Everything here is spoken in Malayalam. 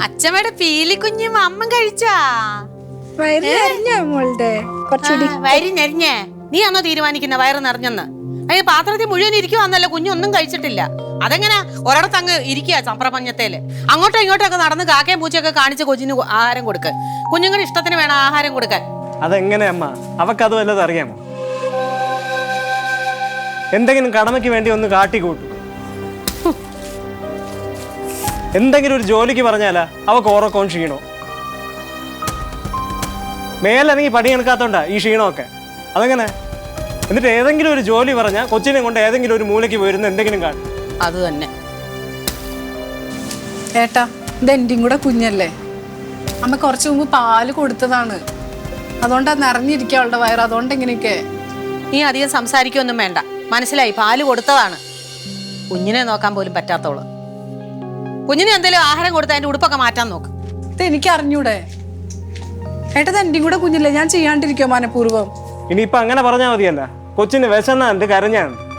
അച്ഛമ്മയുടെ പീലിക്കുഞ്ഞും അമ്മ കഴിച്ചാ? വയറി നിറഞ്ഞേ? നീ ആണോ തീരുമാനിക്കുന്ന വയറ് നിറഞ്ഞെന്ന്? അയ്യ, പാത്രത്തിൽ മുഴുവൻ ഇരിക്കുവാന്നല്ലോ, കുഞ്ഞൊന്നും കഴിച്ചിട്ടില്ല. അതെങ്ങനെ ഒരിടത്ത് അങ്ങ് ഇരിക്കുക ചമ്പ്രപഞ്ഞത്തേല്? അങ്ങോട്ടോ ഇങ്ങോട്ടോ ഒക്കെ നടന്ന് കാക്കയും പൂച്ചയൊക്കെ കാണിച്ച് കൊച്ചിന് ആഹാരം കൊടുക്ക്. കുഞ്ഞുങ്ങളുടെ ഇഷ്ടത്തിന് വേണം ആഹാരം കൊടുക്കാൻ. അതെങ്ങനെ അമ്മ? അവക്കത് വല്ലതും അറിയാമോ? എന്തെങ്കിലും കടമയ്ക്ക് വേണ്ടി ഒന്ന് കാട്ടിക്കൂട്ടു. എന്തെങ്കിലും ഒരു ജോലിക്ക് പറഞ്ഞാലാ അവക്ക് ഉറക്കവും ക്ഷീണോ. മേലല്ലെങ്കിൽ പണിയെടുക്കാത്തോണ്ടാ ഈ ക്ഷീണമൊക്കെ. അതെങ്ങനെ? എന്നിട്ട് ഏതെങ്കിലും ഒരു ജോലി പറഞ്ഞാൽ കൊച്ചിനെ കൊണ്ട് ഏതെങ്കിലും ഒരു മൂലയ്ക്ക് പോയിരുന്ന എന്തെങ്കിലും കാണും. അത് തന്നെ ഏട്ടാ, ഇതെന്റെയും കൂടെ കുഞ്ഞല്ലേ. അമ്മ കുറച്ചു മുമ്പ് പാല് കൊടുത്തതാണ്. അതുകൊണ്ടാ നിറഞ്ഞിരിക്കുക അവളുടെ വയറ്. അതുകൊണ്ട് എങ്ങനെയൊക്കെ. നീ അധികം സംസാരിക്കൊന്നും വേണ്ട, മനസ്സിലായി? പാല് കൊടുത്തതാണ്. കുഞ്ഞിനെ നോക്കാൻ പോലും പറ്റാത്തോള്. കുഞ്ഞിന് എന്തെങ്കിലും ആഹാരം കൊടുത്ത് അതിന്റെ ഉടുപ്പൊക്കെ മാറ്റാൻ നോക്ക്. ഇത് എനിക്ക് അറിഞ്ഞൂടെ ഏട്ടാ? ഇത് എന്റെയും കൂടെ കുഞ്ഞല്ലേ. ഞാൻ ചെയ്യാണ്ടിരിക്കോ മനഃപൂർവ്വം? ഇനിയിപ്പൊ അങ്ങനെ പറഞ്ഞാൽ മതിയല്ല. കൊച്ചിന് വിശന്നാണ്ട് കരഞ്ഞാണ്.